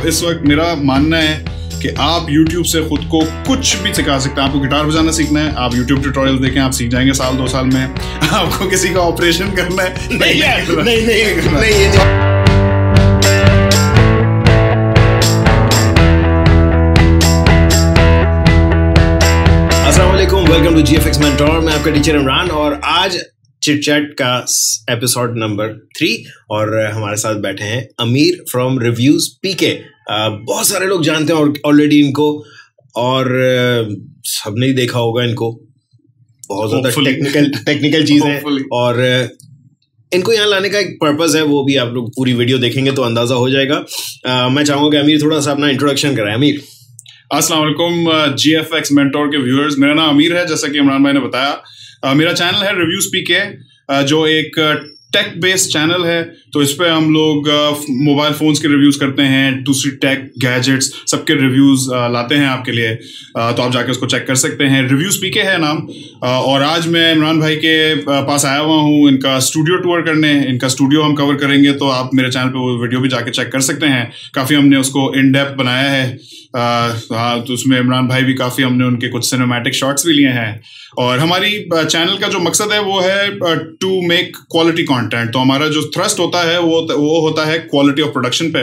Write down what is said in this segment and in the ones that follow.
आप इस वक्त, मेरा मानना है कि आप YouTube से खुद को कुछ भी सिखा सकते हैं। आपको गिटार बजाना सीखना है, आप YouTube ट्यूटोरियल देखें, आप सीख जाएंगे साल 2 साल में। आपको किसी का ऑपरेशन करना है, नहीं यार, नहीं। अस्सलाम वालेकुम, वेलकम टू GFX मेंटोर। मैं आपका टीचर इमरान और आज चिट-चैट का एपिसोड नंबर 3 और हमारे साथ बैठे हैं अमीर फ्रॉम रिव्यूज पीके। बहुत सारे लोग जानते हैं ऑलरेडी इनको और सबने ही देखा होगा इनको। बहुत ज्यादा टेक्निकल चीज है और इनको यहाँ लाने का एक पर्पस है, वो भी आप लोग पूरी वीडियो देखेंगे तो अंदाजा हो जाएगा। मैं चाहूंगा कि अमीर थोड़ा सा अपना इंट्रोडक्शन कराए। अमीर, अस्सलाम वालेकुम GFX मेंटोर के व्यूअर्स, मेरा नाम अमीर है, जैसा कि इमरान भाई ने बताया। मेरा चैनल है रिव्यूज पीके, जो एक टेक बेस्ड चैनल है। तो इस पे हम लोग मोबाइल फोन्स के रिव्यूज करते हैं, दूसरी टेक गैजेट्स सबके रिव्यूज लाते हैं आपके लिए। तो आप जाके उसको चेक कर सकते हैं। रिव्यूज पीके है नाम। और आज मैं इमरान भाई के पास आया हुआ हूँ इनका स्टूडियो टूर करने। इनका स्टूडियो हम कवर करेंगे, तो आप मेरे चैनल पे वो वीडियो भी जाके चेक कर सकते हैं। काफ़ी हमने उसको इन डेप्थ बनाया है। तो उसमें इमरान भाई भी काफ़ी, हमने उनके कुछ सिनेमैटिक शॉट्स भी लिए हैं। और हमारी चैनल का जो मकसद है वो है टू मेक क्वालिटी कंटेंट। तो हमारा जो थ्रस्ट होता है वो होता है क्वालिटी ऑफ प्रोडक्शन पे।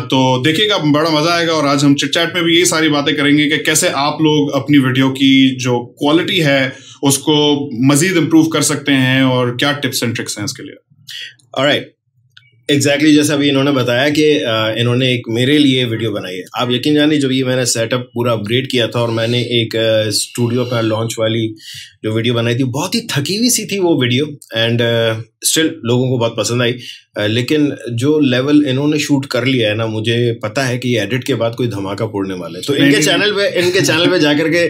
तो देखिएगा, बड़ा मजा आएगा। और आज हम चिट चैट में भी यही सारी बातें करेंगे कि कैसे आप लोग अपनी वीडियो की जो क्वालिटी है उसको मजीद इम्प्रूव कर सकते हैं और क्या टिप्स एंड ट्रिक्स हैं इसके लिए। ऑलराइट, एग्जैक्टली जैसा अभी इन्होंने बताया कि इन्होंने एक मेरे लिए वीडियो बनाई है। आप यकीन जानिए, जब ये मैंने सेटअप पूरा अपग्रेड किया था और मैंने एक स्टूडियो पर लॉन्च वाली जो वीडियो बनाई थी, बहुत ही थकी हुई सी थी वो वीडियो एंड स्टिल लोगों को बहुत पसंद आई। लेकिन जो लेवल इन्होंने शूट कर लिया है ना, मुझे पता है कि ये एडिट के बाद कोई धमाका फोड़ने वाला है। तो इनके चैनल पे जाकर के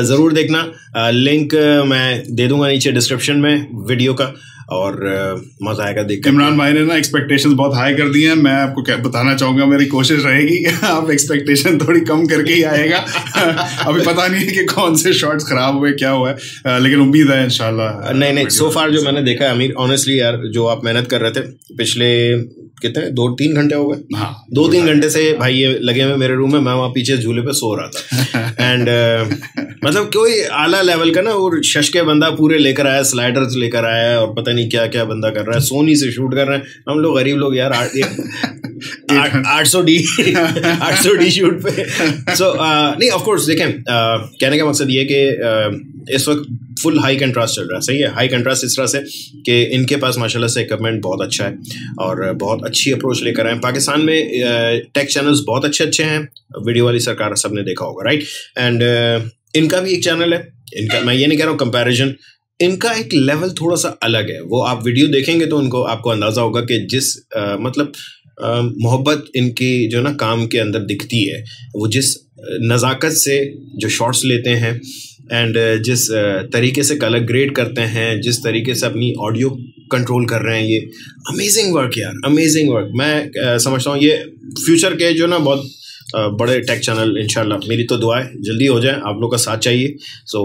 ज़रूर देखना। लिंक मैं दे दूंगा नीचे डिस्क्रिप्शन में वीडियो का और मजा आएगा देख। इमरान भाई ने ना एक्सपेक्टेशंस बहुत हाई कर दी हैं। मैं आपको क्या बताना चाहूंगा, मेरी कोशिश रहेगी आप एक्सपेक्टेशन थोड़ी कम करके ही आएगा। अभी पता नहीं है कि कौन से शॉट्स खराब हुए, क्या हुआ है, लेकिन उम्मीद है इंशाल्लाह। नहीं, सो फार जो मैंने देखा है अमीर, ऑनेस्टली यार, जो आप मेहनत कर रहे थे पिछले कितने 2-3 घंटे हो गए। हाँ, 2-3 घंटे से भाई ये लगे हुए मेरे रूम में। मैं वहाँ पीछे झूले पे सो रहा था एंड मतलब कोई आला लेवल का ना, और शश के बंदा पूरे लेकर आया, स्लाइडर्स लेकर आया है और पता नहीं क्या क्या बंदा कर रहा है। सोनी से शूट कर रहे हैं हम लोग, गरीब लोग यार। 800D शूट पे। सो नहीं, ऑफ कोर्स देखें, कहने का मकसद ये कि इस वक्त फुल हाई कंट्रास्ट चल रहा है। सही है, हाई कंट्रास्ट इस तरह से कि इनके पास माशाल्लाह से इक्विपमेंट बहुत अच्छा है और बहुत अच्छी अप्रोच लेकर आए हैं। पाकिस्तान में टेक चैनल्स बहुत अच्छे हैं। वीडियो वाली सरकार सबने देखा होगा, राइट। एंड इनका भी एक चैनल है। इनका, मैं ये नहीं कह रहा हूँ कंपैरिजन, इनका एक लेवल थोड़ा सा अलग है। वो आप वीडियो देखेंगे तो उनको आपको अंदाजा होगा कि जिस मतलब मोहब्बत इनकी जो ना काम के अंदर दिखती है, वो जिस नज़ाकत से जो शॉट्स लेते हैं एंड जिस तरीके से कलर ग्रेड करते हैं, जिस तरीके से अपनी ऑडियो कंट्रोल कर रहे हैं, ये अमेजिंग वर्क यार, अमेजिंग वर्क। मैं समझता हूँ ये फ्यूचर के जो ना बहुत बड़े टेक चैनल, इंशाल्लाह मेरी तो दुआ है जल्दी हो जाए। आप लोग का साथ चाहिए। सो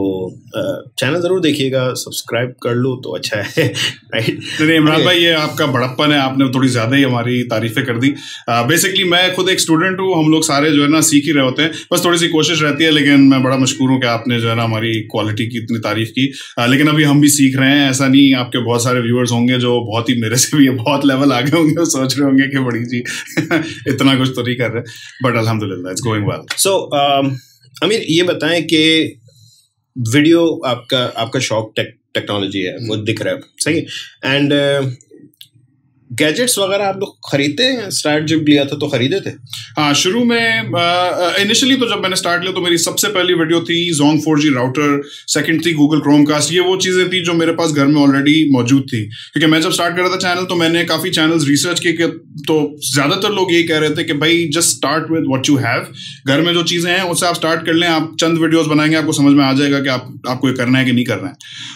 चैनल ज़रूर देखिएगा, सब्सक्राइब कर लो तो अच्छा है, राइट। नहीं इमरान भाई, ये आपका बड़प्पन है, आपने थोड़ी ज़्यादा ही हमारी तारीफ़ें कर दी। बेसिकली मैं खुद एक स्टूडेंट हूँ, हम लोग सारे जो है ना सीख ही रहे होते हैं, बस थोड़ी सी कोशिश रहती है। लेकिन मैं बड़ा मशकूर हूँ कि आपने जो है ना हमारी क्वालिटी की इतनी तारीफ़ की। लेकिन अभी हम भी सीख रहे हैं। ऐसा नहीं, आपके बहुत सारे व्यूअर्स होंगे जो बहुत ही मेरे से भी बहुत लेवल आगे होंगे, वो सोच रहे होंगे कि बड़ी जी इतना कुछ तो नहीं कर रहे, बट अल्हम्दुलिल्लाह इट्स गोइंग वेल। सो अमीर, ये बताएं कि वीडियो आपका शौक टेक्नोलॉजी है, वो दिख रहा है, सही है। एंड गैजेट्स वगैरह आप लोग खरीदते हैं? स्टार्ट जब लिया था तो खरीदे थे? हाँ, शुरू में इनिशियली तो जब मैंने स्टार्ट लिया तो मेरी सबसे पहली वीडियो थी Zong 4G राउटर, सेकंड थी गूगल क्रोमकास्ट। ये वो चीज़ें थी जो मेरे पास घर में ऑलरेडी मौजूद थी, क्योंकि मैं जब स्टार्ट कर रहा था चैनल तो मैंने काफ़ी चैनल्स रिसर्च किए। तो ज़्यादातर लोग यही कह रहे थे कि भाई just start with what you have. घर में जो चीज़ें हैं उससे आप स्टार्ट कर लें, आप चंद वीडियोज़ बनाएंगे, आपको समझ में आ जाएगा कि आपको ये करना है कि नहीं करना है।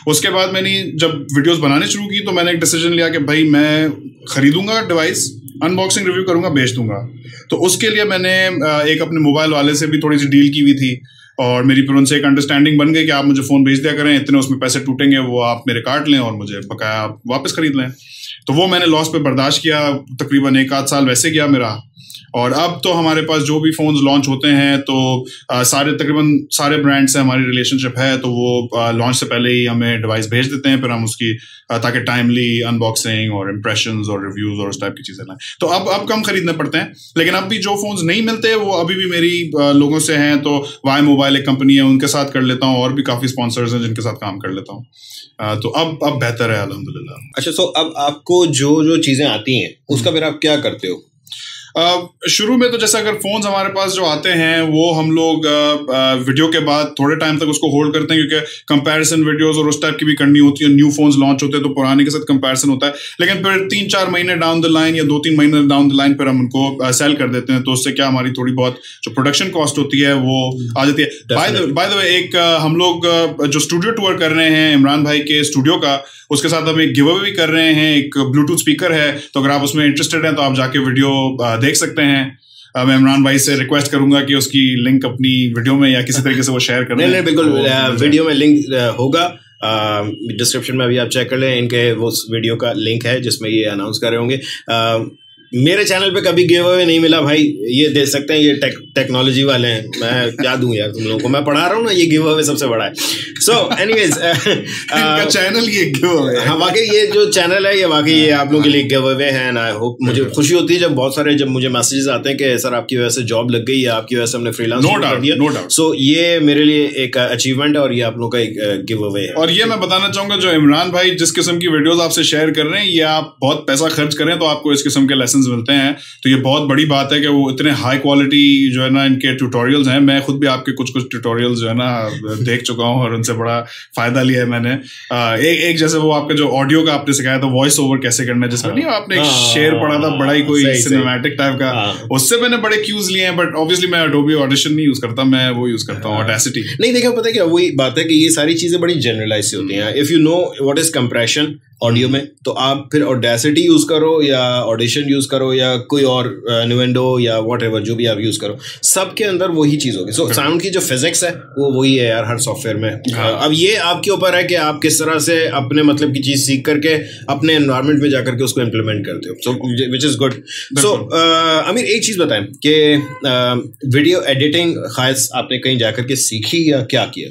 उसके बाद मैंने जब वीडियोज़ बनाने शुरू की तो मैंने एक डिसीजन लिया कि भाई मैं खरीदूंगा डिवाइस, अनबॉक्सिंग रिव्यू करूंगा, बेच दूंगा। तो उसके लिए मैंने एक अपने मोबाइल वाले से भी थोड़ी सी डील की हुई थी और मेरी फिर उनसे एक अंडरस्टैंडिंग बन गई कि आप मुझे फ़ोन भेज दिया करें, इतने उसमें पैसे टूटेंगे वो आप मेरे काट लें और मुझे बकाया आप वापस खरीद लें। तो वो मैंने लॉस पे बर्दाश्त किया। तकरीबन 1 आध साल वैसे गया मेरा और अब तो हमारे पास जो भी फोन्स लॉन्च होते हैं तो तकरीबन सारे ब्रांड से हमारी रिलेशनशिप है, तो वो लॉन्च से पहले ही हमें डिवाइस भेज देते हैं, फिर हम उसकी ताकि टाइमली अनबॉक्सिंग और इम्प्रेशंस और रिव्यूज और उस टाइप की चीजें लाएं। तो अब कम खरीदने पड़ते हैं, लेकिन अब भी जो फोन्स नहीं मिलते वो अभी भी मेरी लोगों से हैं, तो वाई मोबाइल एक कंपनी है, उनके साथ कर लेता हूँ, और भी काफी स्पॉन्सर्स हैं जिनके साथ काम कर लेता हूँ। तो अब बेहतर है अल्हम्दुलिल्लाह। अच्छा, तो अब आपको जो चीजें आती हैं उसका फिर आप क्या करते हो? शुरू में तो जैसे अगर फोन्स हमारे पास जो आते हैं वो हम लोग वीडियो के बाद थोड़े टाइम तक उसको होल्ड करते हैं, क्योंकि कंपैरिजन वीडियोस और उस टाइप की भी करनी होती है। न्यू फोन्स लॉन्च होते हैं तो पुराने के साथ कंपैरिजन होता है, लेकिन फिर 3-4 महीने डाउन द लाइन या 2-3 महीने डाउन द लाइन फिर हम उनको सेल कर देते हैं। तो उससे क्या हमारी थोड़ी बहुत जो प्रोडक्शन कॉस्ट होती है वो आ जाती है। बाय द वे, एक हम लोग जो स्टूडियो टूर कर रहे हैं इमरान भाई के स्टूडियो का, उसके साथ हम एक गिव अवे भी कर रहे हैं। एक ब्लूटूथ स्पीकर है, तो अगर आप उसमें इंटरेस्टेड हैं तो आप जाके वीडियो देख सकते हैं। मैं इमरान भाई से रिक्वेस्ट करूंगा कि उसकी लिंक अपनी वीडियो में या किसी तरीके से वो शेयर कर दें। नहीं, बिल्कुल, वीडियो में लिंक होगा, डिस्क्रिप्शन में अभी आप चेक कर लें, इनके वो वीडियो का लिंक है जिसमें ये अनाउंस कर रहे होंगे। मेरे चैनल पे कभी गिव अवे नहीं मिला भाई, ये दे सकते हैं, ये टेक्नोलॉजी वाले हैं, मैं क्या दूं यार तुम लोगों को, मैं पढ़ा रहा हूँ ना, ये गिव अवे सबसे बड़ा है। सो एनीवेज, इनका चैनल ये गिव अवे है। हाँ, वाकई ये जो चैनल है ये वाकई ये आप लोगों के लिए गिव अवे है। एंड आई होप, मुझे खुशी होती है जब मुझे मैसेजेस आते हैं कि सर आपकी वजह से जॉब लग गई, या आपकी वजह से हमने फ्रीलांस कर दिया। No doubt. सो ये मेरे लिए एक अचीवमेंट है, और ये आप लोगों का एक गिव अवे है। और ये मैं बताना चाहूंगा, जो इमरान भाई जिस किस्म की वीडियोस आपसे शेयर कर रहे हैं, ये आप बहुत पैसा खर्च करें तो आपको इस किस्म के लेसन मिलते हैं, तो ये बहुत बड़ी बात है कि वो इतने हाई क्वालिटी जो है ना इनके ट्यूटोरियल्स हैं। मैं खुद भी आपके कुछ ट्यूटोरियल्स जो है ना देख चुका हूँ और उनसे बड़ा फायदा लिया है मैंने। एक जैसे वो आपका जो ऑडियो का आपने सिखाया था, वॉइस ओवर कैसे करना है, जिसमें नहीं आपने एक शेर पढ़ा था बड़ा ही कोई सिनेमैटिक टाइप का, उससे मैंने बड़े क्यूज लिए हैं। बट ऑब्वियसली मैं एडोबी ऑडिशन नहीं यूज करता, मैं वो यूज करता हूँ ऑडेसिटी। नहीं, देखो पता है क्या, वही बात है कि ये सारी चीजें बड़ी जनरलाइज होती हैं। If you know what is compression audio में, तो आप फिर ऑडेसिटी यूज करो या ऑडिशन यूज करो या कोई और न्यूएंडो या व्हाटएवर जो भी आप यूज करो, सबके अंदर वही चीज होगी। सो साउंड की जो फिजिक्स है वो वही है यार हर सॉफ्टवेयर में। अब ये आपके ऊपर है कि आप किस तरह से अपने मतलब की चीज सीख करके अपने एनवायरनमेंट में जाकर के उसको इम्प्लीमेंट करते हो, सो विच इज गुड। सो आमिर, एक चीज बताएं कि वीडियो एडिटिंग खास आपने कहीं जाकर के सीखी या क्या किया?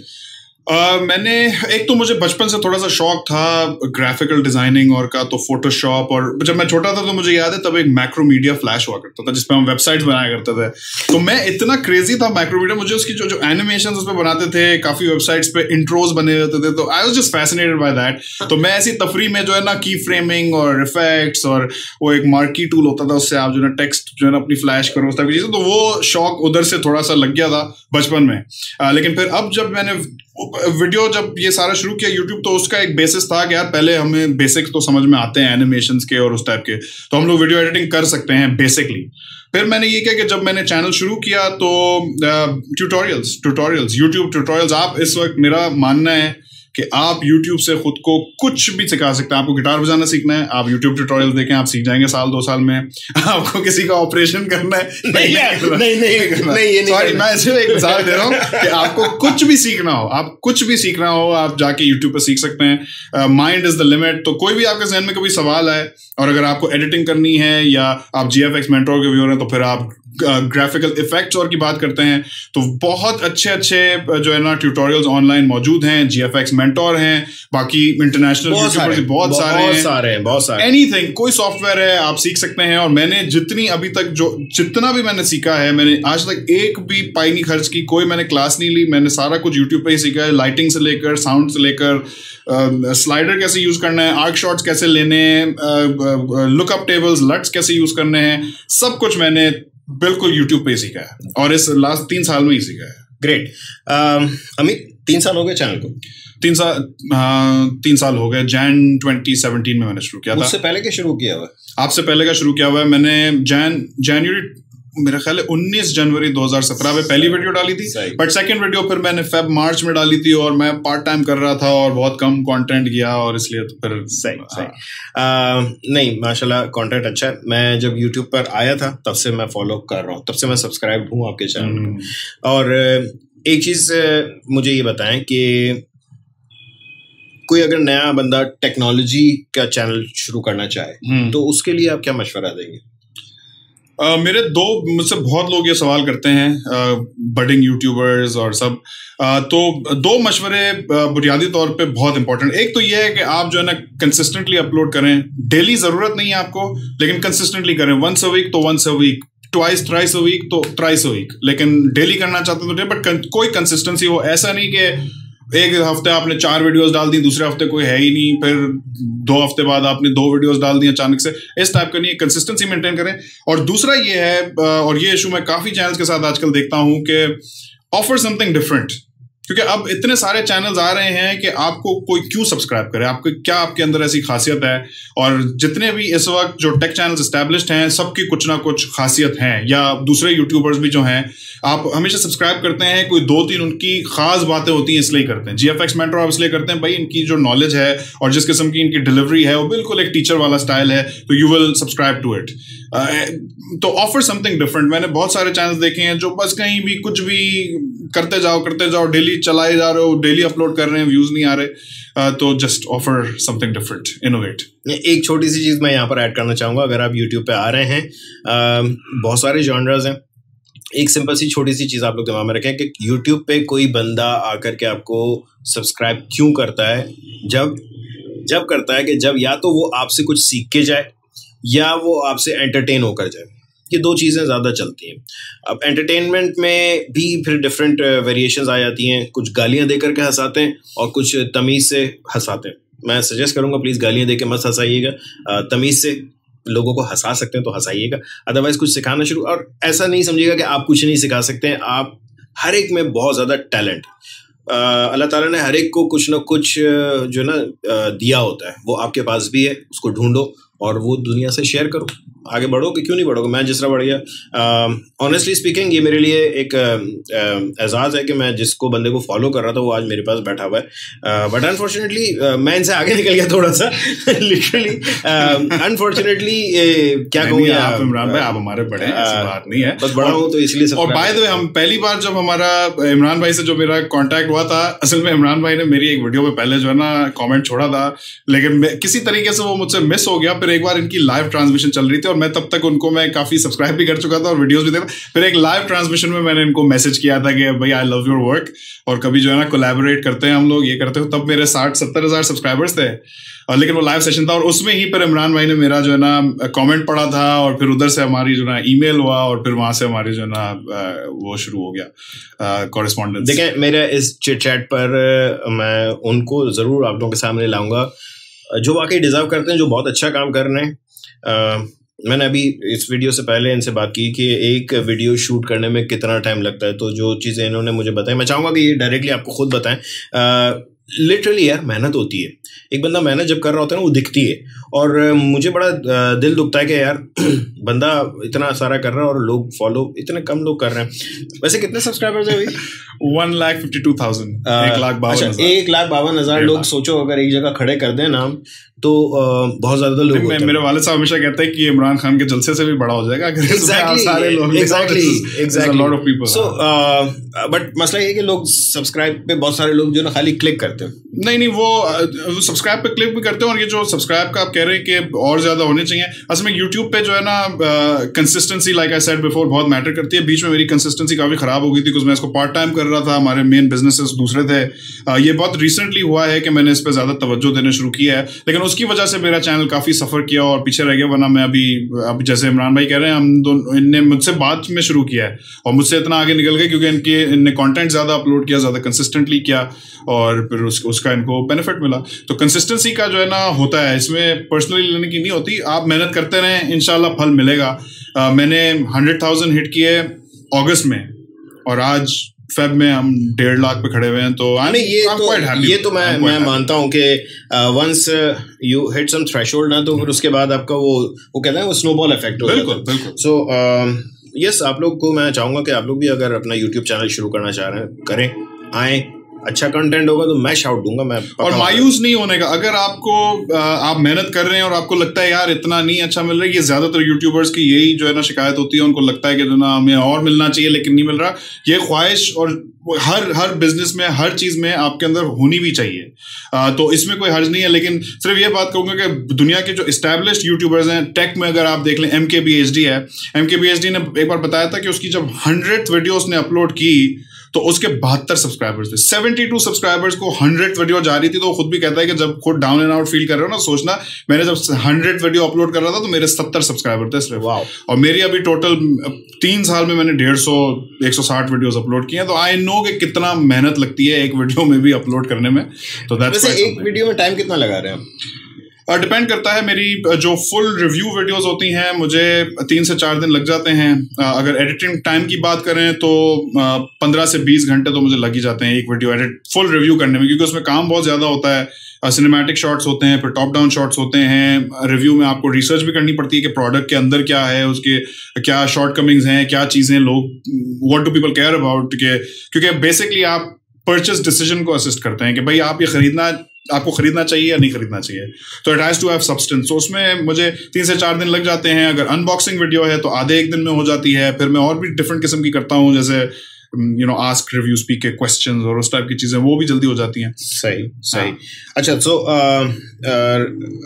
मैंने एक तो मुझे बचपन से थोड़ा सा शौक था ग्राफिकल डिजाइनिंग और का, तो फोटोशॉप, और जब मैं छोटा था तो मुझे याद है तब एक मैक्रोमीडिया फ्लैश हुआ करता था जिसपे हम वेबसाइट्स बनाया करते थे। तो मैं इतना क्रेजी था मैक्रोमीडिया, मुझे उसकी जो एनिमेशंस उसपे बनाते थे, काफी वेबसाइट्स पे इंट्रोज बने रहते थे, तो I was just fascinated by that. तो मैं ऐसी तफरी में जो है ना की फ्रेमिंग और इफेक्ट्स और वो एक मार्की टूल होता था, उससे आप जो है ना टेक्स्ट जो है ना अपनी फ्लैश करो, उस टाइप की चीजें, तो वो शौक उधर से थोड़ा सा लग गया था बचपन में। लेकिन फिर अब जब मैंने वीडियो जब ये सारा शुरू किया यूट्यूब, तो उसका एक बेसिस था कि यार पहले हमें बेसिक्स तो समझ में आते हैं एनिमेशंस के और उस टाइप के, तो हम लोग वीडियो एडिटिंग कर सकते हैं बेसिकली। फिर मैंने ये किया कि जब मैंने चैनल शुरू किया तो ट्यूटोरियल्स यूट्यूब ट्यूटोरियल्स, आप इस वक्त, मेरा मानना है कि आप YouTube से खुद को कुछ भी सिखा सकते हैं। आपको गिटार बजाना सीखना है, आप YouTube ट्यूटोरियल देखें, आप सीख जाएंगे 1-2 साल में। आपको किसी का ऑपरेशन करना है, नहीं, सॉरी, मैं सिर्फ एक मिसाल दे रहा हूँ कि आपको कुछ भी सीखना हो, आप जाके YouTube पे सीख सकते हैं। Mind is the limit. तो कोई भी आपके जहन में कभी सवाल आए और अगर आपको एडिटिंग करनी है या आप GFX मेंटोर के व्यूअर हैं, तो फिर आप ग्राफिकल इफेक्ट्स और की बात करते हैं, तो बहुत अच्छे जो है ना ट्यूटोरियल्स ऑनलाइन मौजूद हैं। GFX मेंटोर हैं, बाकी इंटरनेशनल यूट्यूबर्स बहुत सारे हैं। एनीथिंग, कोई सॉफ्टवेयर है आप सीख सकते हैं। और मैंने जितना भी मैंने सीखा है, मैंने आज तक एक भी पाई नहीं खर्च की, कोई मैंने क्लास नहीं ली, मैंने सारा कुछ यूट्यूब पे ही सीखा है। लाइटिंग से लेकर, साउंड से लेकर, स्लाइडर कैसे यूज करना है, आर्क शॉट्स कैसे लेने हैं, लुकअप टेबल्स, लट्स कैसे यूज करने हैं, सब कुछ मैंने बिल्कुल YouTube पे ही सीखा है और इस लास्ट 3 साल में ही सीखा है। ग्रेट। अमित, 3 साल हो गए चैनल को? 3 साल हो गए। जैन 2017 में मैंने शुरू किया था। उससे पहले क्या शुरू किया हुआ? आपसे पहले का शुरू किया हुआ है मैंने। जनवरी, मेरा ख्याल है 19 जनवरी 2017 में पहली वीडियो डाली थी, बट सेकंड वीडियो फिर मैंने मार्च में डाली थी और मैं पार्ट टाइम कर रहा था और बहुत कम कंटेंट किया और इसलिए तो फिर सही। नहीं, माशाल्लाह कंटेंट अच्छा है। मैं जब YouTube पर आया था तब से मैं फॉलो कर रहा हूँ, तब से मैं सब्सक्राइब हूँ आपके चैनल पर। और एक चीज मुझे ये बताएं कि कोई अगर नया बंदा टेक्नोलॉजी का चैनल शुरू करना चाहे तो उसके लिए आप क्या मशवरा देंगे? मेरे मुझसे बहुत लोग ये सवाल करते हैं, बडिंग यूट्यूबर्स और सब, तो दो मशवरे बुनियादी तौर पे बहुत इंपॉर्टेंट। एक तो ये है कि आप जो है ना कंसिस्टेंटली अपलोड करें। डेली जरूरत नहीं है आपको, लेकिन कंसिस्टेंटली करें। वंस अ वीक तो once a week, twice thrice a week तो थ्राइस अ वीक, लेकिन डेली करना चाहते हैं तो बट कोई कंसिस्टेंसी हो। ऐसा नहीं कि एक हफ्ते आपने 4 वीडियोस डाल दी, दूसरे हफ्ते कोई है ही नहीं, फिर 2 हफ्ते बाद आपने 2 वीडियोस डाल दी अचानक से। इस टाइप का नहीं है, कंसिस्टेंसी मेंटेन करें। और दूसरा ये है, और ये इशू मैं काफी चैनल्स के साथ आजकल देखता हूं, कि ऑफर समथिंग डिफरेंट। क्योंकि अब इतने सारे चैनल्स आ रहे हैं कि आपको कोई क्यों सब्सक्राइब करे, आपको क्या आपके अंदर ऐसी खासियत है। और जितने भी इस वक्त जो टेक चैनल्स एस्टैब्लिश्ड हैं, सबकी कुछ ना कुछ खासियत है, या दूसरे यूट्यूबर्स भी जो हैं, आप हमेशा सब्सक्राइब करते हैं, कोई 2-3 उनकी खास बातें होती हैं इसलिए करते हैं। GFX मेंटर आप इसलिए करते हैं, भाई इनकी जो नॉलेज है और जिस किस्म की इनकी डिलीवरी है वो बिल्कुल एक टीचर वाला स्टाइल है, तो you will subscribe to it. तो ऑफर समथिंग डिफरेंट। मैंने बहुत सारे चैनल्स देखे हैं जो बस कहीं भी कुछ भी करते जाओ, डेली चलाए जा रहे हो, डेली अपलोड कर रहे हैं, व्यूज नहीं आ रहे, तो just offer something different, innovate. एक छोटी सी चीज मैं यहाँ पर ऐड करना चाहूंगा। अगर आप यूट्यूब पे आ रहे हैं, बहुत सारे जॉनर्स हैं, एक सिंपल सी छोटी सी चीज आप लोग दिमाग में रखें कि यूट्यूब पे कोई बंदा आकर के आपको सब्सक्राइब क्यों करता है। जब करता है कि जब या तो वो आपसे कुछ सीख के जाए, या वो आपसे एंटरटेन होकर जाए। ये 2 चीज़ें ज़्यादा चलती हैं। अब एंटरटेनमेंट में भी फिर डिफरेंट वेरिएशंस आ जाती हैं। कुछ गालियाँ दे करके हंसाते हैं और कुछ तमीज़ से हंसाते हैं। मैं सजेस्ट करूँगा प्लीज़ गालियाँ दे के मत हंसाइएगा। तमीज़ से लोगों को हंसा सकते हैं तो हंसाइएगा, अदरवाइज कुछ सिखाना शुरू। और ऐसा नहीं समझिएगा कि आप कुछ नहीं सिखा सकते हैं। आप हर एक में बहुत ज़्यादा टैलेंट, अल्लाह ताला ने हर एक को कुछ ना कुछ जो ना दिया होता है, वो आपके पास भी है। उसको ढूंढो और वो दुनिया से शेयर करो, आगे बढ़ोगे, क्यों नहीं बढ़ोगे। मैं जिस तरह बढ़ गया, ऑनेस्टली स्पीकिंग, ये मेरे लिए एक एजाज़ है कि मैं जिसको बंदे को फॉलो कर रहा था वो आज मेरे पास बैठा हुआ है। बट अनफॉर्चुनेटली मैं इनसे आगे निकल गया थोड़ा सा लिटरली। अनफॉर्चुनेटली क्या कहूँ, आप इमरान भाई आप हमारे बड़े हैं, ऐसी बात नहीं है, बस बड़ा हूँ तो इसलिए। और बाय द वे, हम पहली बार जब हमारा इमरान भाई से जो मेरा कांटेक्ट हुआ था, असल में इमरान भाई ने मेरी एक वीडियो में पहले जो है ना कमेंट छोड़ा था, लेकिन किसी तरीके से वो मुझसे मिस हो गया। फिर एक बार इनकी लाइव ट्रांसमिशन चल रही थी और मैं तब तक उनको मैं काफी सब्सक्राइब भी कर चुका था और वीडियोस भी देखा। फिर एक लाइव ट्रांसमिशन में मैंने इनको मैसेज किया था कि भाई आई लव योर वर्क, और कभी जो है ना कोलैबोरेट करते हैं हम लोग, ये करते हो। तब मेरे 60-70 हज़ार सब्सक्राइबर्स थे, और लेकिन वो लाइव सेशन था, और उसमें ही पर इमरान भाई ने मेरा जो है ना कमेंट पढ़ा था, और फिर उधर से हमारी जो ना ईमेल हुआ, और फिर वहां से हमारी जो ना वो शुरू हो गया कॉरेस्पॉन्डेंस। देखें, मेरे इस चिट चैट पर मैं उनको जरूर आप लोगों के सामने लाऊंगा जो वाकई डिजर्व करते हैं, जो बहुत अच्छा काम कर रहे हैं। मैंने अभी इस वीडियो से पहले इनसे बात की कि एक वीडियो शूट करने में कितना टाइम लगता है, तो जो चीज़ें इन्होंने मुझे बताई, मैं चाहूँगा कि ये डायरेक्टली आपको खुद बताएं। लिटरली यार मेहनत होती है। एक बंदा मेहनत जब कर रहा होता है ना, वो दिखती है। और मुझे बड़ा दिल दुखता है कि यार बंदा इतना सारा कर रहा है और लोग फॉलो इतने कम लोग कर रहे हैं। वैसे कितने सब्सक्राइबर्स है अभी? 1,52,000, 1,52,000 लोग। सोचो अगर एक जगह खड़े कर दें नाम, तो बहुत ज्यादा लोग होते हैं। मेरे वाले साहब हमेशा कहते हैं कि इमरान खान के जलसे से भी बड़ा हो जाएगा अगर सारे लोग। एग्जैक्टली। सो बट मसला ये है कि लोग सब्सक्राइब पे बहुत सारे लोग जो ना खाली क्लिक करते हैं। नहीं, वो सब्सक्राइब पे क्लिक भी करते हैं, और ये जो सब्सक्राइब का आप कह रहे हैं कि और ज्यादा होने चाहिए, असल में यूट्यूब पे जो है ना consistency, like I said before, बहुत मैटर करती है। बीच में मेरी कंसिस्टेंसी काफी खराब हो गई थी क्योंकि मैं इसको पार्ट टाइम कर रहा था, हमारे मेन बिजनेसेस दूसरे थे। ये बहुत रिसेंटली हुआ है कि मैंने इस पे ज्यादा तवज्जो देने शुरू किया है, लेकिन उसकी वजह से मेरा चैनल काफी सफर किया और पीछे रह गया। वरना मैं अभी जैसे इमरान भाई कह रहे हैं, हम दोनों, इनने मुझसे बाद में शुरू किया है और मुझसे इतना आगे निकल गए क्योंकि इनने कंटेंट ज्यादा अपलोड किया, ज्यादा कंसिस्टेंटली किया, और फिर उसका इनको बेनिफिट मिला। तो कंसिस्टेंसी का जो है ना होता है, इसमें पर्सनली लेने की नहीं होती। आप मेहनत करते रहें, इंशाल्लाह फल मिलेगा। मैंने 100,000 हिट किए अगस्त में, और आज फेब में हम 1.5 लाख पे खड़े हुए हैं। तो ये तो मैं मानता हूँ कि once you hit some threshold ना, तो फिर उसके बाद आपका वो कहते हैं वो स्नोबॉल इफेक्ट हो जाता है। बिल्कुल। सो यस, आप लोग को मैं चाहूँगा कि आप लोग भी अगर अपना यूट्यूब चैनल शुरू करना चाह रहे हैं, करें, आएँ, अच्छा कंटेंट होगा तो मैं शाउट दूंगा, मैं और मायूस नहीं होने का। अगर आपको आप मेहनत कर रहे हैं और आपको लगता है यार इतना नहीं अच्छा मिल रहा है, ये ज्यादातर यूट्यूबर्स की यही जो है ना शिकायत होती है, उनको लगता है कि जो ना हमें और मिलना चाहिए लेकिन नहीं मिल रहा। ये ख्वाहिश और हर बिजनेस में, हर चीज में आपके अंदर होनी भी चाहिए, तो इसमें कोई हर्ज नहीं है। लेकिन सिर्फ ये बात कहूंगा कि दुनिया के जो एस्टैब्लिश्ड यूट्यूबर्स हैं टेक में, अगर आप देख लें, MKBHD है, MKBHD ने एक बार बताया था कि उसकी जब 100th वीडियो उसने अपलोड की तो उसके 72 सब्सक्राइबर्स थे। 72 सब्सक्राइबर्स को 100th वीडियो जा रही थी। तो वो खुद भी कहता है कि जब खुद डाउन एंड आउट फील कर रहे हो ना, सोचना मैंने जब 100th वीडियो अपलोड कर रहा था तो मेरे 70 सब्सक्राइबर थे सिर्फ। वाओ। और मेरी अभी टोटल 3 साल में मैंने 150-160 वीडियोस अपलोड किए हैं। तो आई नो कि कितना मेहनत लगती है एक वीडियो में भी अपलोड करने में। तो वैसे एक वीडियो में टाइम कितना लगा रहे हैं? डिपेंड करता है। मेरी जो फुल रिव्यू वीडियोस होती हैं मुझे 3 से 4 दिन लग जाते हैं। अगर एडिटिंग टाइम की बात करें तो 15 से 20 घंटे तो मुझे लग ही जाते हैं एक वीडियो एडिट फुल रिव्यू करने में, क्योंकि उसमें काम बहुत ज़्यादा होता है। सिनेमैटिक शॉट्स होते हैं, फिर टॉप डाउन शॉट्स होते हैं। रिव्यू में आपको रिसर्च भी करनी पड़ती है कि प्रोडक्ट के अंदर क्या है, उसके क्या शॉर्ट कमिंग्स हैं, क्या चीज़ें लोग, what do people care about, क्योंकि बेसिकली आप परचेस डिसीजन को असिस्ट करते हैं कि भाई आप ये आपको खरीदना चाहिए या नहीं खरीदना चाहिए। तो it has to have substance. तो उसमें मुझे 3 से 4 दिन लग जाते हैं। अगर अनबॉक्सिंग वीडियो है तो आधे एक दिन में हो जाती है। फिर मैं और भी डिफरेंट किस्म की करता हूँ, जैसे आस्क रिव्यू स्पीक के क्वेश्चंस और उस टाइप की चीज़ें, वो भी जल्दी हो जाती हैं। सही। अच्छा, तो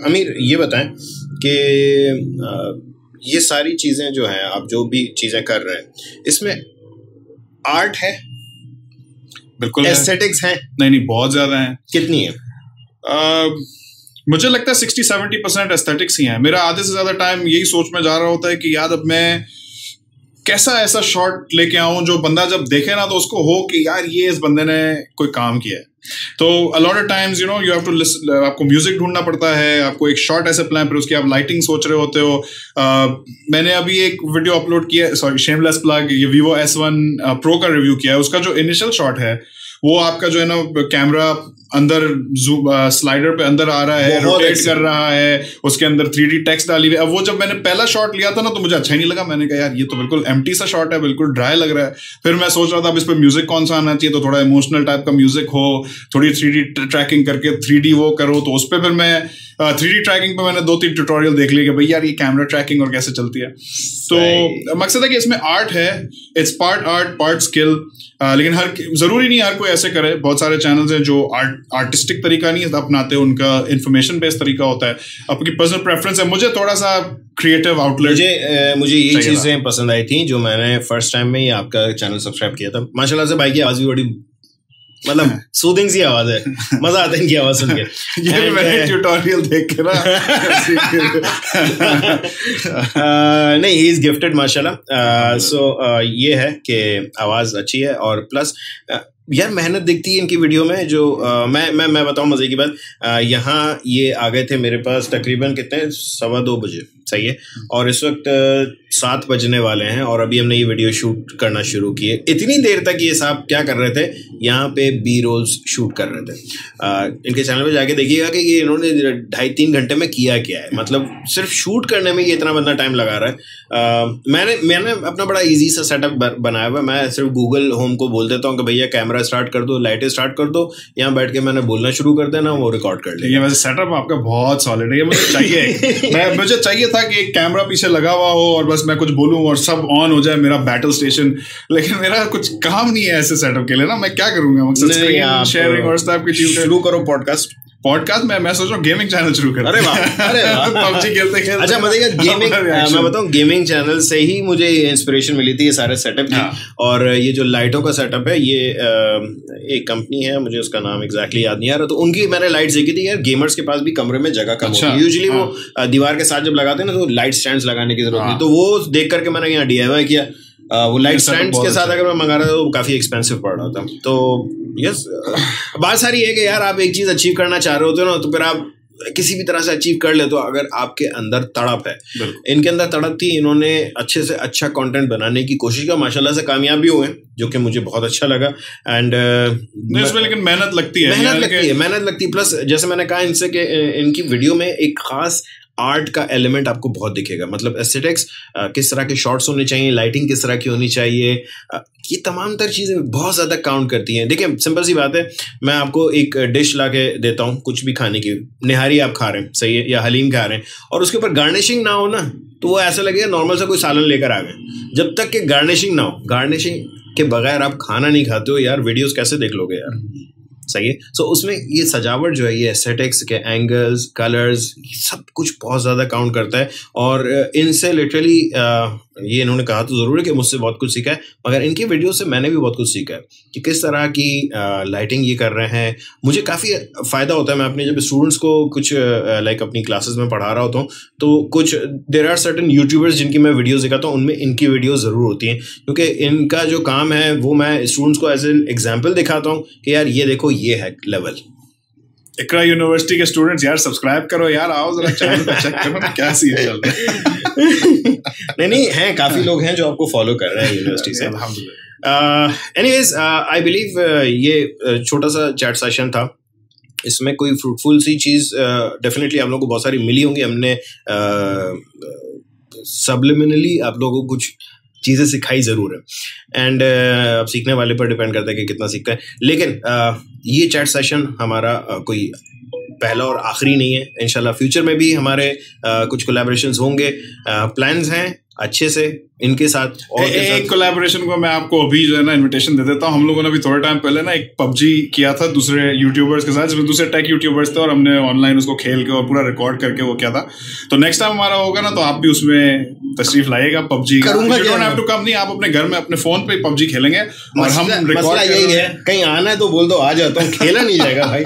अमीर ये बताएं कि ये सारी चीज़ें जो हैं, आप जो भी चीज़ें कर रहे हैं, इसमें आर्ट है? बिल्कुल। एस्थेटिक्स है? नहीं, बहुत ज़्यादा है। कितनी है? मुझे लगता है 60-70% एस्थेटिक्स ही है। मेरा आधे से ज्यादा टाइम यही सोच में जा रहा होता है कि यार अब मैं कैसा ऐसा शॉट लेके आऊं जो बंदा जब देखे ना तो उसको हो कि यार ये इस बंदे ने कोई काम किया है। तो a lot of times you have to listen, आपको म्यूजिक ढूंढना पड़ता है, आपको एक शॉट ऐसे प्लान, फिर उसकी आप लाइटिंग सोच रहे होते हो। मैंने अभी एक वीडियो अपलोड किया, सॉरी शेमलेस प्लग, ये Vivo S1 Pro का रिव्यू किया है। उसका जो इनिशियल शॉट है वो आपका जो है ना कैमरा अंदर स्लाइडर पे अंदर आ रहा है, रोटेट कर रहा है, उसके अंदर 3D टेक्स्ट डाली हुई। अब वो जब मैंने पहला शॉट लिया था ना तो मुझे अच्छा ही नहीं लगा। मैंने कहा यार ये तो बिल्कुल एम्प्टी सा शॉट है, बिल्कुल ड्राई लग रहा है। फिर मैं सोच रहा था अब इस पे म्यूजिक कौन सा आना चाहिए, तो थोड़ा इमोशनल टाइप का म्यूजिक हो, थोड़ी 3D ट्रैकिंग करके 3D वो करो। तो उस पर फिर मैं 3D ट्रैकिंग पे मैंने 2-3 ट्यूटोरियल देख लिए कि भाई यार ये कैमरा ट्रैकिंग और कैसे चलती है। तो मकसद है कि इसमें आर्ट है, it's part art part skill. लेकिन जरूरी नहीं हर कोई ऐसे करे। बहुत सारे चैनल्स हैं जो आर्टिस्टिक तरीका नहीं अपनाते, उनका इंफॉर्मेशन बेस्ड तरीका होता है, आपकी पर्सनल प्रेफरेंस है। मुझे थोड़ा सा क्रिएटिव आउटलेट, मुझे ये चीजें पसंद आई थी जो मैंने फर्स्ट टाइम में ही आपका चैनल सब्सक्राइब किया था। माशाल्लाह से भाई की आवाज भी बड़ी मतलब सूदिंग सी आवाज है, मजा आता है इनकी आवाज सुन के। ये भी मैंने ट्यूटोरियल देख के ना नहीं, ही इज गिफ्टेड माशाल्लाह। सो ये है कि आवाज अच्छी है और प्लस यार मेहनत दिखती है इनकी वीडियो में। जो मैं बताऊं मजे की बात, यहाँ ये आ गए थे मेरे पास तकरीबन कितने 2:15 बजे, सही है, और इस वक्त 7 बजने वाले हैं और अभी हमने ये वीडियो शूट करना शुरू किए। इतनी देर तक ये साहब क्या कर रहे थे, यहाँ पे बी रोल्स शूट कर रहे थे। इनके चैनल पे जाके देखिएगा कि ये इन्होंने 2.5-3 घंटे में किया क्या है, मतलब सिर्फ शूट करने में ये इतना बंदा टाइम लगा रहा है। मैंने अपना बड़ा ईजी सा सेटअप बनाया हुआ है। मैं सिर्फ गूगल होम को बोल देता हूँ कि भैया कैमरा स्टार्ट कर दो, लाइटें स्टार्ट कर दो, यहाँ बैठ के मैंने बोलना शुरू कर देना, वो रिकॉर्ड कर लेंगे। वैसे सेटअप आपका बहुत सॉलिड है, ये मुझे चाहिए। मुझे चाहिए था कि एक कैमरा पीछे लगा हुआ हो और बस मैं कुछ बोलूं और सब ऑन हो जाए, मेरा बैटल स्टेशन। लेकिन मेरा कुछ काम नहीं है ऐसे सेटअप के लिए ना, मैं क्या करूंगा। मकसद शेयरिंग और टाइप की चीज शुरू करो। पॉडकास्ट मैं सोच रहा हूँ गेमिंग चैनल शुरू कर। अरे वाह, अरे PUBG खेलते खेलते। अच्छा मतलब गेमिंग, मैं बताऊँ गेमिंग चैनल से ही मुझे इंस्पिरेशन मिली थी ये सारे सेटअप की। और ये जो लाइटों का सेटअप है, ये एक कंपनी है, मुझे उसका नाम एग्जैक्टली याद नहीं आ रहा, तो उनकी मैंने लाइट्स देखी थी। यार गेमर्स के पास भी कमरे में जगह कम होती है यूजुअली, वो दीवार के साथ जब लगाते हैं ना तो लाइट स्टैंड्स लगाने की जरूरत है। तो वो देख करके मैंने यहाँ DIY किया। वो लाइट स्टैंड्स के साथ अगर मैं मंगा रहा था तो काफी एक्सपेंसिव पड़ रहा था। तो यस, बात सारी है कि यार आप एक चीज अचीव करना चाह रहे होते हो ना, तो फिर आप किसी भी तरह से अचीव कर ले। तो अगर आपके अंदर तड़प है, इनके अंदर तड़प थी, इन्होंने अच्छे से अच्छा कंटेंट बनाने की कोशिश की, माशाल्लाह से कामयाब भी हुए, जो कि मुझे बहुत अच्छा लगा। एंड इसमें लेकिन मेहनत लगती है, मेहनत लगती है। प्लस जैसे मैंने कहा इनसे कि इनकी वीडियो में एक खास आर्ट का एलिमेंट आपको बहुत दिखेगा, मतलब एस्थेटिक्स, किस तरह के शॉट्स होने चाहिए, लाइटिंग किस तरह की होनी चाहिए, ये तमाम तर चीज़ें बहुत ज़्यादा काउंट करती हैं। देखिए सिंपल सी बात है, मैं आपको एक डिश ला के देता हूँ कुछ भी खाने की, निहारी आप खा रहे हैं, सही है, या हलीम खा रहे हैं, और उसके ऊपर गार्निशिंग ना हो ना, तो वो ऐसा लगेगा नॉर्मल सा कोई सालन लेकर आ गए। जब तक कि गार्निशिंग ना हो, गार्निशिंग के बगैर आप खाना नहीं खाते हो यार, वीडियोस कैसे देख लोगे यार, सही है। सो उसमें ये सजावट जो है, ये एस्थेटिक्स के एंगल्स, कलर्स, सब कुछ बहुत ज़्यादा काउंट करता है। और इनसे लिटरली ये इन्होंने कहा तो ज़रूर है कि मुझसे बहुत कुछ सीखा है, मगर इनकी वीडियो से मैंने भी बहुत कुछ सीखा है कि किस तरह की लाइटिंग ये कर रहे हैं। मुझे काफ़ी फ़ायदा होता है, मैं अपने जब स्टूडेंट्स को कुछ लाइक अपनी क्लासेस में पढ़ा रहा होता हूँ, तो कुछ देर आर सर्टन यूट्यूबर्स जिनकी मैं वीडियोज़ दिखाता हूँ, उनमें इनकी वीडियो ज़रूर होती हैं, क्योंकि इनका जो काम है वो मैं स्टूडेंट्स को एज एन एग्जाम्पल दिखाता हूँ कि यार ये देखो, ये है लेवल। इकरा यूनिवर्सिटी के स्टूडेंट्स यार सब्सक्राइब करो यार, आओ जरा चैनल पे चेक करो ना क्या सीन चल रहा है। नहीं हैं, काफी लोग हैं जो आपको फॉलो कर रहे हैं यूनिवर्सिटी से। एनीवेज आई बिलीव ये छोटा सा चैट सेशन था, इसमें कोई फ्रूटफुल सी चीज डेफिनेटली आप लोगों को बहुत सारी मिली होंगी। हमने सबलिमिनली आप लोगों को कुछ चीज़ें सिखाई ज़रूर है, एंड अब सीखने वाले पर डिपेंड करता है कि कितना सीखता है। लेकिन ये चैट सेशन हमारा कोई पहला और आखिरी नहीं है। इंशाल्लाह फ्यूचर में भी हमारे कुछ कोलैबोरेशंस होंगे, प्लान्स हैं अच्छे से इनके साथ। और एक कोलैबोरेशन को मैं आपको अभी जो है ना इनविटेशन दे देता हूँ। हम लोगों ने अभी थोड़े टाइम पहले ना एक पबजी किया था दूसरे यूट्यूबर्स के साथ, जिसमें दूसरे टेक यूट्यूबर्स थे, और हमने ऑनलाइन उसको खेल के और पूरा रिकॉर्ड करके वो किया था। तो नेक्स्ट टाइम हमारा होगा ना, तो आप भी उसमें तशरीफ लाइएगा पबजी का। You don't have to come, नहीं, आप अपने घर में अपने फोन पे पबजी खेलेंगे और हम रिकॉर्ड। यही है, कहीं आना है तो बोल दो, आ जाता हूँ, खेला नहीं जाएगा भाई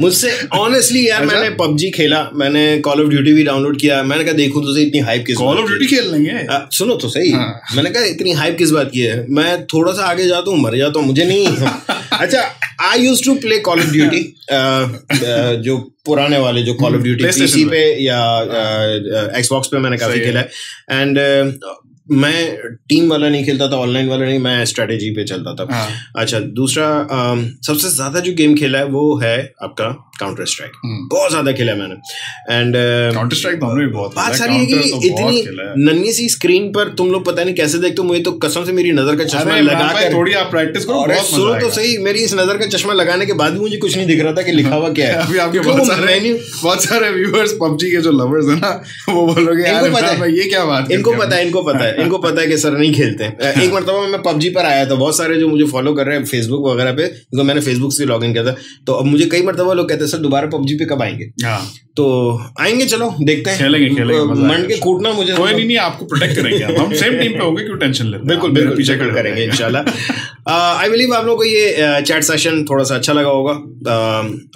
मुझसे। ऑनेस्टली यार मैंने पबजी खेला, मैंने कॉल ऑफ ड्यूटी भी डाउनलोड किया। मैंने कहा देखूं तुझे इतनी हाइप किस, कॉल ऑफ ड्यूटी खेल लेंगे, सुनो तो सही। मैंने कहा इतनी हाइप किस बात की है, मैं थोड़ा सा आगे जाता हूँ मर जाता हूँ, मुझे नहीं। अच्छा, I used to play Call of Duty, जो पुराने वाले जो कॉल ऑफ ड्यूटी पीसी पे या एक्सबॉक्स पे मैंने काफी खेला है। एंड मैं टीम वाला नहीं खेलता था, ऑनलाइन वाला नहीं, मैं स्ट्रेटेजी पे चलता था। अच्छा, दूसरा सबसे ज्यादा जो गेम खेला है वो है आपका काउंटर स्ट्राइक, बहुत ज्यादा खेला है मैंने। एंड काउंटर स्ट्राइक तो हमने भी बहुत बात सारी है कि इतनी नन्ही सी स्क्रीन पर तुम लोग पता नहीं कैसे देखते हो, मुझे तो कसम से मेरी नजर का चश्मा लगाकर, थोड़ी आप प्रैक्टिस करो, बहुत मजा सुनो तो सही, मेरी इस नजर का चश्मा लगाने के बाद भी मुझे कुछ नहीं दिख रहा था कि लिखा हुआ क्या है। अभी आपके बहुत सारे व्यूअर्स पबजी के जो लवर्स है ना, वो बोलोगे यार ये क्या बात, इनको पता है कि सर नहीं खेलते हैं। एक मरतबा मैं पबजी पर आया था, बहुत सारे जो मुझे फॉलो कर रहे हैं फेसबुक वगैरह पे, तो मैंने फेसबुक से लॉग इन किया था, तो अब मुझे कई मरतबा लोग कहते हैं सर दोबारा पबजी पे कब आएंगे। तो आएंगे, चलो देखते हैं, खेलेंगे मन के कूटना मुझे कोई नहीं, आपको प्रोटेक्ट करेंगे, हम सेम टीम पे होंगे, क्यों टेंशन लेते हैं। बिल्कुल पीछे करेंगे इंशाल्लाह। आई बिलीव आप लोगों को ये चैट सेशन थोड़ा सा अच्छा लगा होगा।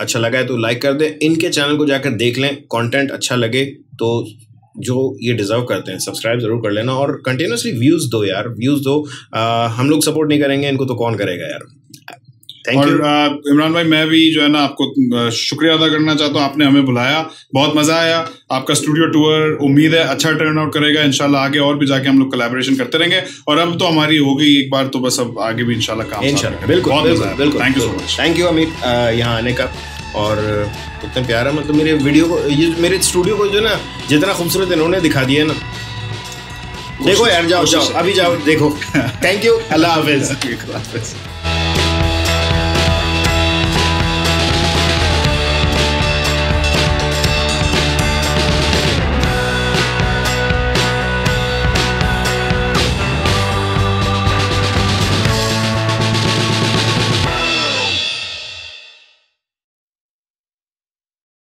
अच्छा लगा है तो लाइक कर दें, इनके चैनल को जाकर देख लें, कंटेंट अच्छा लगे तो जो ये डिजर्व करते हैं सब्सक्राइब जरूर कर लेना, और कंटिन्यूसली व्यूज दो यार, व्यूज दो। हम लोग सपोर्ट नहीं करेंगे इनको तो कौन करेगा यार। और इमरान भाई, मैं भी जो है ना आपको शुक्रिया अदा करना चाहता हूँ, आपने हमें बुलाया, बहुत मजा आया। आपका स्टूडियो टूर उम्मीद है अच्छा टर्न आउट करेगा इंशाल्लाह, आगे और भी जाके हम लोग कोलैबोरेशन करते रहेंगे। और अब तो हमारी हो गई एक बार, तो बस अब आगे भी इंशाल्लाह काम इंशाल्लाह। बिल्कुल, thank you so much, thank you Amit यहाँ आने का, और इतना प्यारा, मतलब मेरे वीडियो को, ये मेरे स्टूडियो को जो ना जितना खूबसूरत इन्होंने दिखा दिया ना, देखो यार, जाओ अभी जाओ देखो। Thank you, Allah Hafiz.